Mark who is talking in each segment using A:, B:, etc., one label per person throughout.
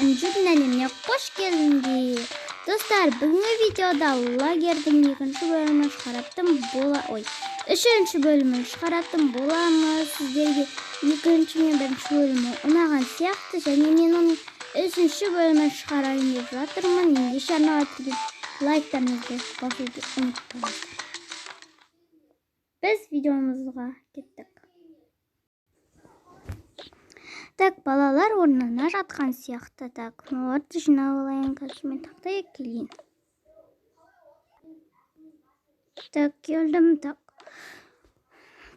A: Öncelikle emine hoş geldiniz. Dostlar, bugünkü videoda лагердің екінші бөлімін шығараттым үшінші бөлімін шығараттым боламы. Сіздерге екінші мен бірінші бөлімі ұнаған сияқты, және мен оның үшінші бөлімін шығарайын деп жатырмын. Ендеше арнаға тіркеліп лайктарыңызды басуды ұмытпаңыздар. Біз видеомызға кеттік. Так, балалар орнына жатқан сияқты. Так, оларды жинап алайын, қазір мен тақтай келейін. Так, келдім.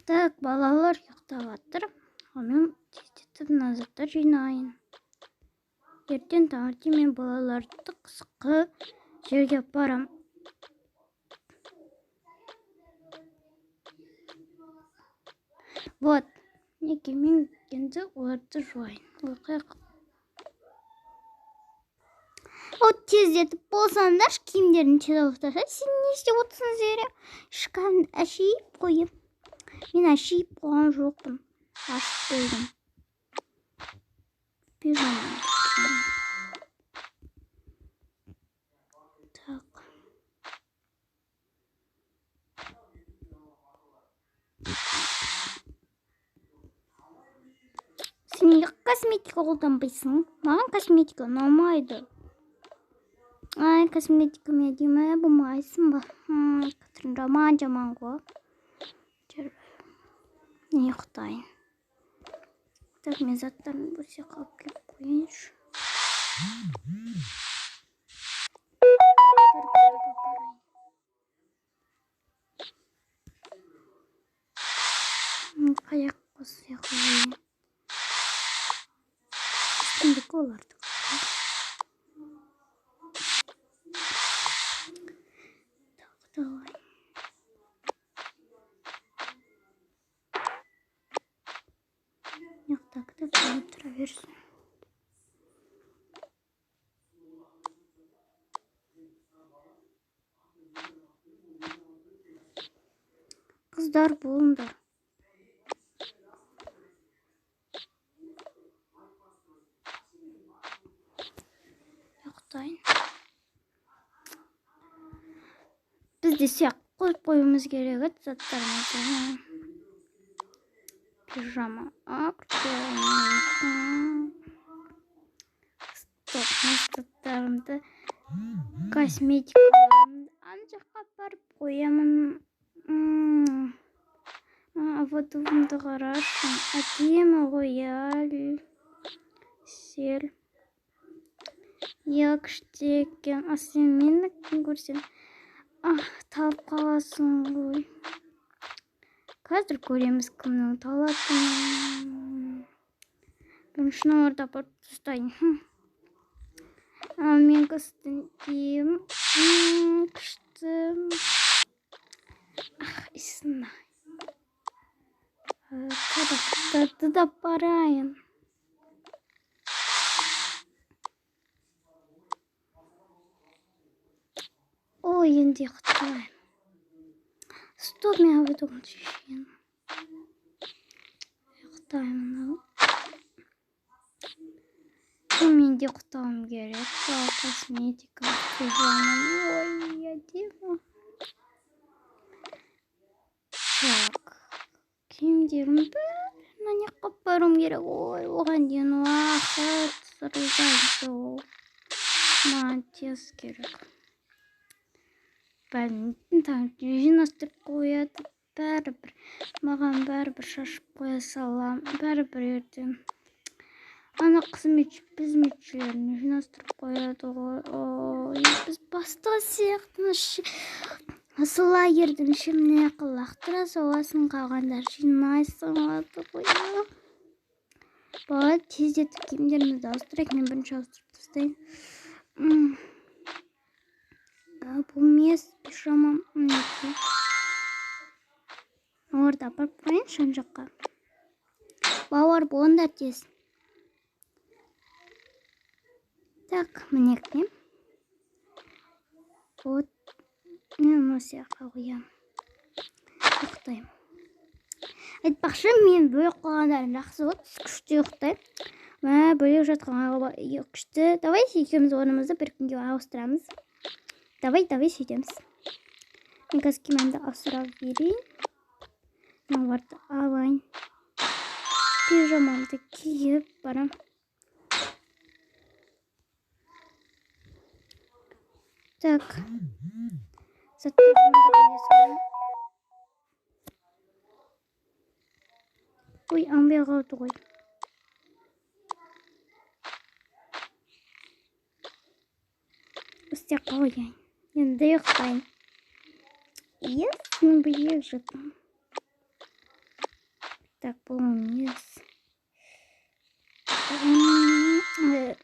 A: Так, балалар ұйықтап жатыр. Мен тездетіп назардар жинайын. Ертең таңертең мен балаларды қысқы жерге апарам. Вот, неге мен енді оларды жуайын. Вот тездетіп болсаңдар, киімдерін тез алып тастайын. Сен не істеп отырсың, Зере? Шкафты әшейіп қойып. Мен әшейіп қойған жоқпын. Ашып қойдым. Пижама. Так. Сен неге косметика қолданбайсың? Маған косметика ұнамайды. Ай, косметика әдемі болмайсың ба? Қатырын жаман ғой. Не ұйықтайын. Так, мен заттарын бөлсе қалып келіп қойыншы. Қаяқ қоса қойын. Үстіндегі оларды қойын. Давай. Так, тұра берсін. Қыздар болыңдар. Ұйықтайын. Біз де сияқты қойып қойымыз керек заттарымызды. Пижама. Стоп, заттарымды, косметикаларымды анжаққа барып қоямын. Водовымды қарашын. Әдемі ғой, сел. Күшті екен. Сен мені кім көрсен? Талып қаласың ғой. Қазір көреміз кімнің талатынын. Біріншіні орда барып тұстайын. Мен күстін дейім. Күшті. Исына. Табақтарды да барайын. Ой, енді ұйықтайын. Стоп, мен выдумал шешен. Ұйықтаймын. Мен де ұйықтауым керек. Косметика. Ой, әдемі. Так. Киімдерім бәрін неқып барым керек. Ой, оған дейін уақыт сұрылдайды. Маған тез керек. Бәрін таңертең жинастырып қояды. Бәрібір. Маған бәрібір шашып қоя салам. Бәрібір ертең. Ана қызметшілерін жинастырып қояды ғой. Ой, біз бастығы сияқтымыз. Осы лагердің ішіміне лақтыра саласын, қалғандар жинай салады ғой. Бала тездетіп киімдерімізді ауыстырайық. Мен бірінші ауыстырып тастайын. Бұл мес пижамам неке. Орда апарып қойын шан жаққа. Бауыр болыңдар тез. Так, мінекпен. Вот. Мен осы яққа қоям. Ұйықтайым. Айтпақшы, мен бөліп қойғандарын жақсы болды. Күшті ұйықтайым. Бөлек жатқан күшті. Давай екеуміз орнымызды бір күнге ауыстырамыз. Давай сөйтеміз. Мен қазір кемемді асырап берейін. Мыналарды алайын. Пижамамды киіп барам. Так. Ой, амбай қалды ғой. Істеп қойайын. Енді ұйықтайын. Мен бөлек жаттым. Так, бұл емес.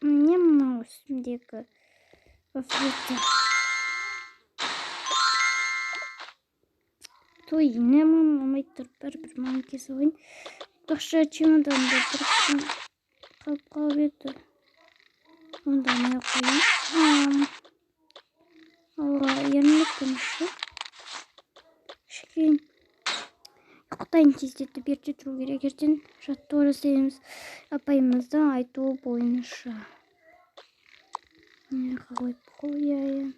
A: Мне мынау үстімдегі офлетті. Той, не мамай тұрып бір маңы кесі ойын. Бақша чемоданды бір қалып еді. Онда не қойын. Алға ерініп көміші. Шекейін. Құтайын тездетті берде тұру керек. Ертен жатты орасаймыз апайымыздың айтуы бойынша. Не қойып қойайын.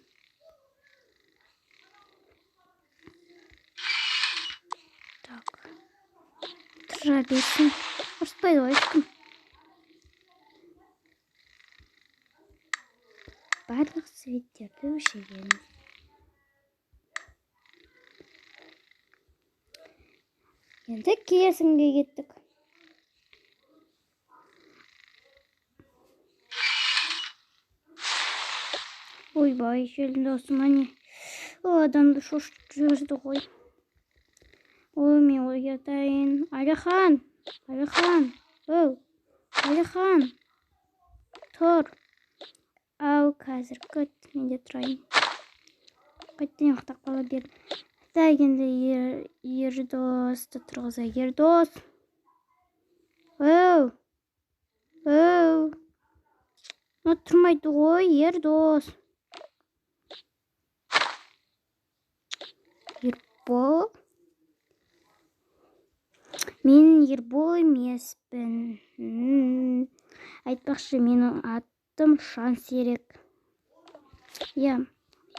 A: Так. Тұра берсін. Ұрыспайды ғой ешкім. Барлық светтерді өшегеніз. Енді кесінге кеттік. Ойбай, желдің даусы не? Адамды шошып жүрді ғой. Ой, мен оятайын. Алихан! Алихан! Тұр! Ау, қазір күт. Мен де тұрайын. Қайттен ұқтақ қала бер. Так, енді Ердосты тұрғыза. Ердос! Оу! Тұрмайды ғой, Ердос! Ербол? Мен Ербол емеспін. Айтпақшы, менің аттым Жансерік.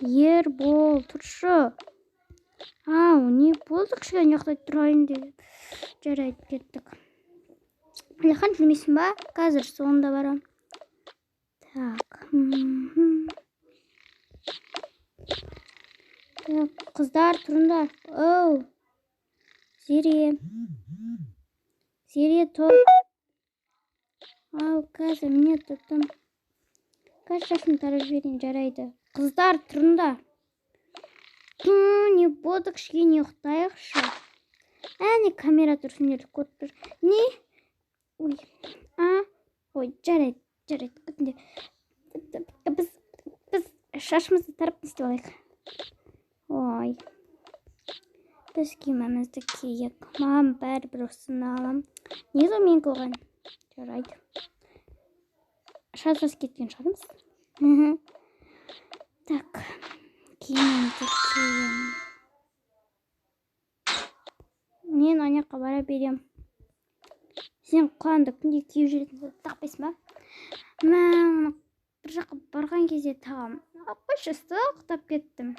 A: Ербол, тұршы. Не болды кішкене ұйықтай тұрайын деп. Жарайды, кеттік. Алихан жүрмейсің ба? Қазір соңында барам. Так. Қыздар, тұрыңдар. Оу. Зере, тұр. Ау, қазір міне тұрдым. Қазір шашын тарап жіберейін, жарайды. Қыздар, тұрыңдар. Не болды кішкене ұйықтайықшы. Әне камера тұрсын ерлік көтір. Не? Ой. Ой, жарайды. Күтінде. Біз шашымызды тарап не істеп алайық. Ой. Біз киімімізді киік. Маған бәрібір осыны алам. Не зо мен көған? Жарайды. Шазғыз кеткен шығармыз. Так. Киімімді киім. Мен аяққа бара берем. Сен құланды күнде киіп жүретінді тақпайсың ба? Мен бір жаққа барған кезде тағам. Қойшы ұқтап кеттім.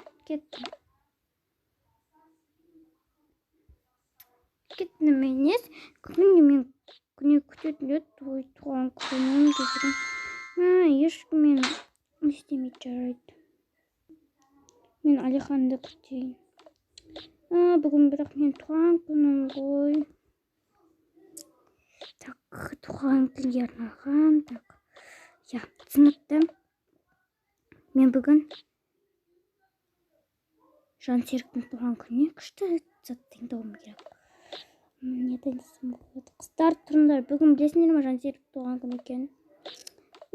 A: Кеттім емес. Күнде мен күтетін еді. Туған күнім дегенім. Ешкім мен істемейді, жарайды. Мен Алиханды күтейін. Бүгін бірақ мен туған күнім ғой. Так, туған күнге арналған. Так. Түсінікті. Мен бүгін Жансеріктің туған күніне күшті заттың тауым керек. Неден десем болады. Қыздар, тұрыңдар. Бүгін білесіңдер ме Жансеріктің туған күн екен?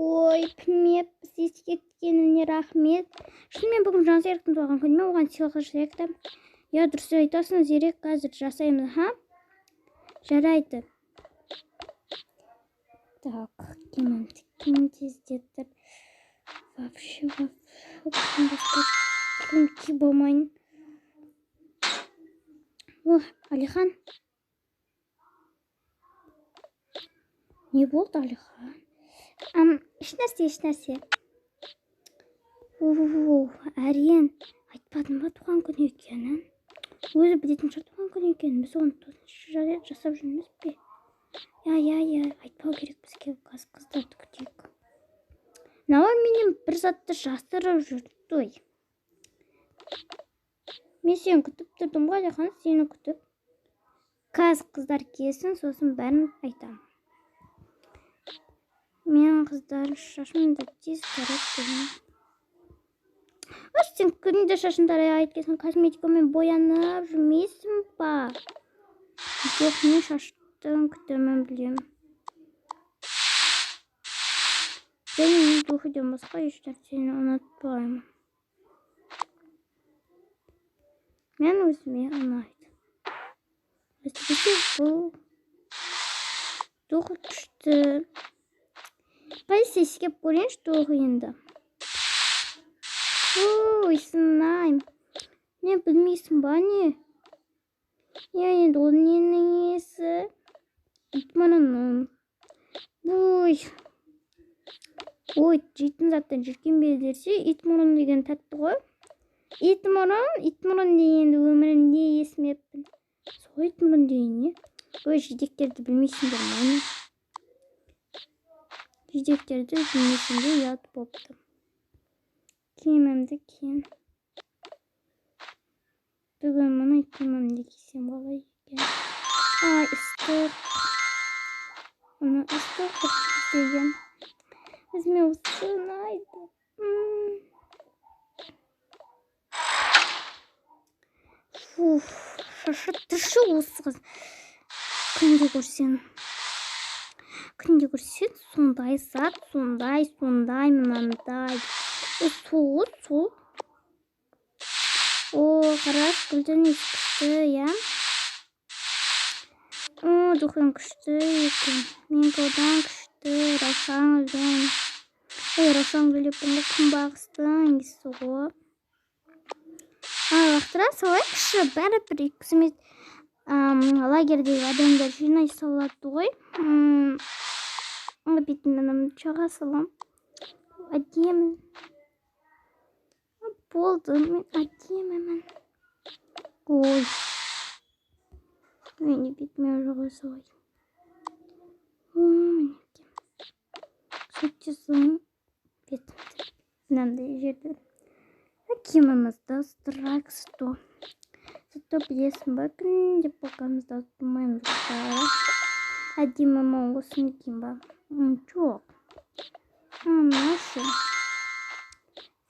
A: Ой, білмеппіз, ескерткеніне рахмет. Шынымен бүгін Жансеріктің туған күніме оған сыйлық жасайық. Дұрыс айтасың, Зерек, қазір жасаймыз, Жарайды. Так, киім тездетіп. Вообще ки болмайын. Алихан. Не болды Алихан? Ешнәрсе. Әриен, айтпадым ба туған күн екенін? Өзі білетін шығар туған күн екенін. Біз оны жасап жүрміз бе? Я, айтпау керек бізге, қыздарды күтейік. Науа менен бір затты жасырып жүрді ой. Мен сені күтіп тұрдым ғой Алихан, сені күтіп. Қазір қыздар келсін, сосын бәрін айтамын. Мен қыздар шашымды тез тарап тұрмын. Сен күнде шашын тарайып келсің, косметикамен боянып жүрмейсің ба? Жоқ, мен шаштың күтімін білемін. Және духыдан басқа ешнәрсені ұнатпаймын. Мен өзіме ұнайды. Әсіресе бұл духы күшті. Қайсы ескеп көрейінші духы енді. Ой, сынайым. Не білмейсің ба не? Енді ол ненің есі? Итмұрынның. Ой, жейтін заттан жүрген белдерсе, итмұрын деген тәтті ғой. Итмұрын дегенді өмірімде есімеппін. Сол итмұрын деген не? Ой, жидектерді білмейсіңдер ма? Жидектерді білмейсіңдер ұят болыпты. Киімімді кием. Бүгін мұны киімімді кисем қалай екен. Ай, ыстық. Оны ыстық істеген. Өзіме осы ұнайды. Шашы тұршы осы қыз. Күнде көрсен, сондай зат, сондай, мынандай. Сол. Қараш, гүлдің күшті, я? Дұқын күшті екен. Мен одан күшті, Раушан гүлдің. Раушан гүлдің күнбағыстың есі ғой. Лақтыра салай кіші, бәрі бір екізімет лагердегі адамдар жинай салады ғой. Бетін анамды чаға салам. Әдемін. Болды, мен әдемімін. Ой. Мен бетіме жоға салай. Мінекем. Сөйтсің бетімді. Мынандай жерді. Киімімізді ыстырайық сто. Сто білесің ба? Күнде болғанымызда ыстырмаймыз бұқтары. Әдемі моңғысын киім ба? Жоқ. Нашы.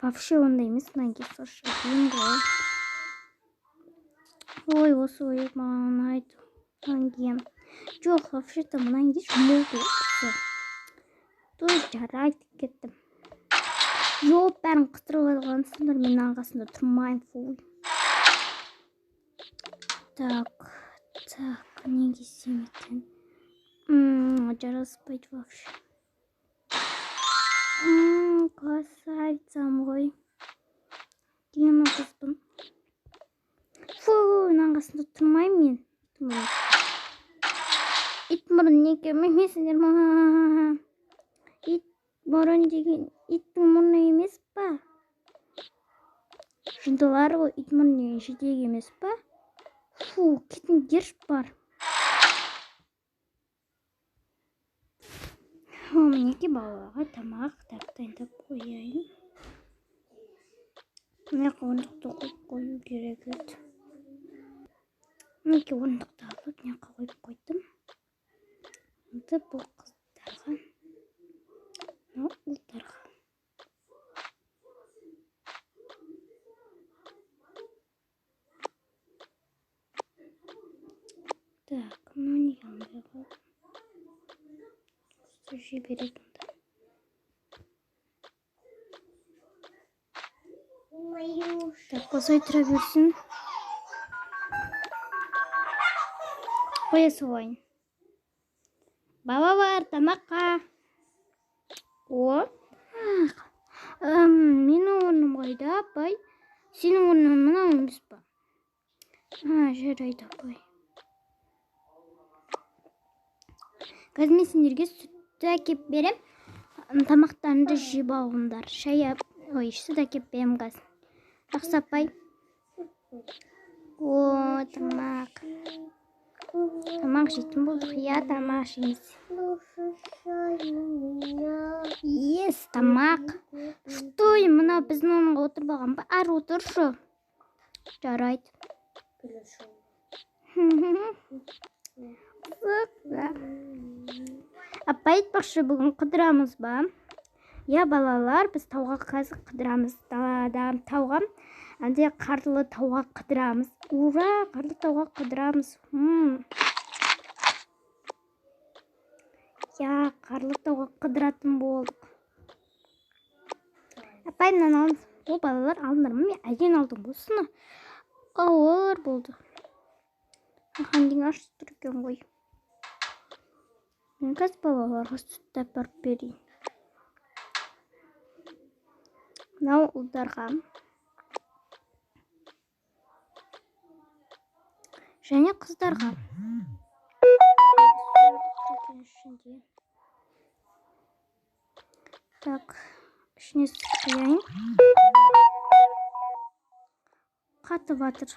A: Вообще онда емес, мәнге сұршы дейін ғой. Ой, осы ойып маған ұнайды. Мәнге. Жоқ, вообще-то мұнан кеш молды өтті. Той жарайды кеттім. Жоқ, бәрін қыстырып алған сындар, мен аңғасында тұрмайым. Так, не кесем екен. Жараспайды вообще. Красавицам ғой. Кемі қызбын. Аңғасында тұрмайым мен. Итмұрын неге мемесіңдер ма? Итмұрын деген иттің мұрны емес па? Жындылары ғой, итмұрын деген жидек емес па? Кетін дерш бар. Мінеке балаға тамақ дайындап қояйын. Мінеке орындықты қойып керек еді. Мінеке орындықты алып, мінеке қойып қойдым. Енді бұл қыздарға, ұлдарға. Так, не алдай қалып. Жіберетін да. Так, осылай тұра берсін. Қоя салайын. Баба бар, тамаққа. Менің орным қайда, апай? Сенің орның мына емес па? Жарайды, апай. қазір мен сендерге сүтті әкеп берем. Тамақтарыңды жеп алыңдар. Сүт әкеп берем қазір. Жақсы апай. О, тамақ. Тамақ жейтін болдық. Я, тамақ жейміз. Ес, тамақ. Штой, мына біздің орынға отырып алған ба? Ар отыршы. Жарайды. Апай айтпақшы, бүгін қыдырамыз ба? Я, балалар, біз тауға қазір қыдырамыз. Далада тауға, әнде қарлы тауға қыдырамыз. Ура, қарлы тауға қыдырамыз. Я, қарлы тауға қыдыратын болдық. Апай, мынаны алыңыз. О, балалар, алыңдар ма? Мен әден алдым болсыны. Ауыр болды. Қандың ашып тұр екен ғой. Мен қазір балаларға сүт апарып берейін. Мынау ұлдарға. Және қыздарға. Так, ішіне сүт құяйын. Қатып атыр.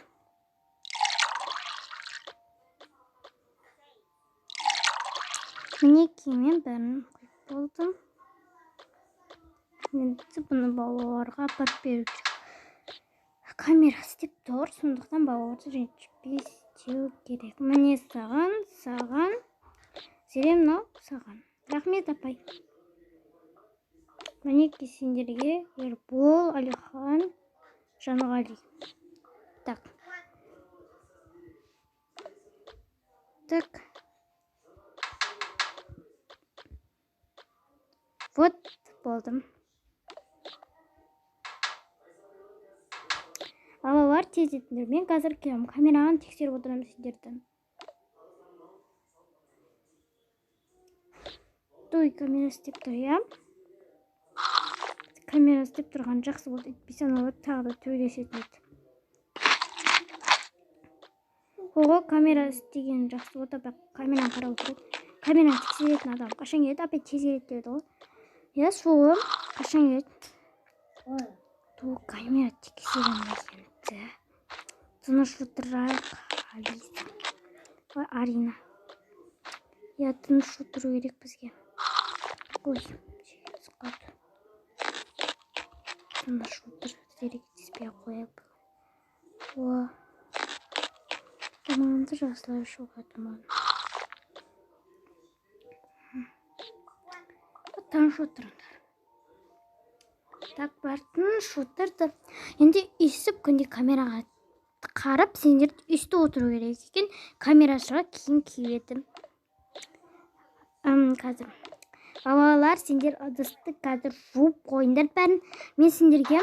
A: Мінеки мен бәрін қойып болдым. Енді бұны балаларға апарып беру керек. Камера істеп тұр, сондықтан балаларды ренжітпеу керек. Міне саған. Зере мынау саған. Рахмет, апай. Мінеки сендерге Ербол, Алихан, Жанғали. Так. Вот болдым. Балалар, тез етіңдер. Мен қазір келем. Камераны тексеріп отырамын сендерді. Той, камера істеп тұр, я? Камера істеп тұрған жақсы болды. Етпесе аналар тағы да төйлесетін еді. Оғы, камера істеген жақсы болды. Камераны қарау керек. Камераны тексеретін адам қашан келеді? Апай тез келеді деді ғой. Я, сол қашан келеді? Ту, камера тексеретін еді. Тыныш отырайық, Алиса. Ой, Арина. Я, тыныш отыру керек бізге. Ой, сұқады. Тыныш отыр. Зеректеспей қойып. О, тамағымды жақсылай шуға тамағын. Тыныш отырыңдар. Так, бар, тыныш отырды. Енді үйсіп күнде камераға қарап, сендер үсті отыру керек екен. Камерашыға кейін киетін. Қазір. Балалар, сендер ыдысты қазір жуып қойындар бәрін. Мен сендерге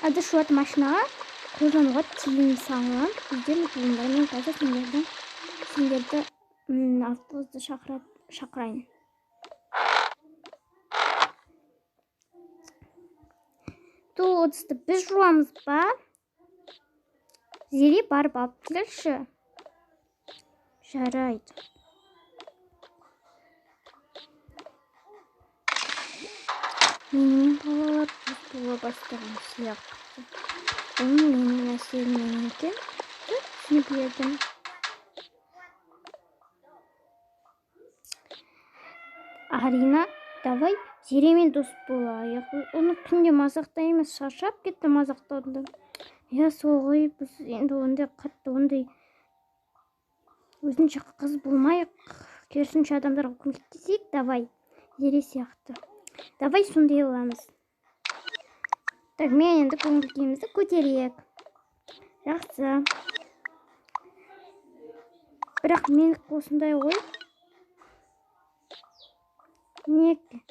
A: ыдыс жуатын машинаға қолдануға тиым салам. Сіздер ұтылыңдар. Мен қазір сендерді автобусты шақырайын. Бұл ыдысты біз жуамыз ба? Зере барып алып келші. Жарайды. Менің балалар бола бастаған сияқты. Оның менің әсерінен екен. Түсінбедім. Арина, давай Зеремен дос болайық. Оны күнде мазақтаймыз, шаршап кетті мазақтауды. Я, соғай, біз енді ондай қатты, ондай өзінше қыз болмайық. Керісінше адамдарға көмектесейік, давай. Зере сияқты. Давай сондай оламыз. Так, мен енді көңіл-күйімізді көтерейік. Жақсы. Бірақ мен осындай ой. Неке?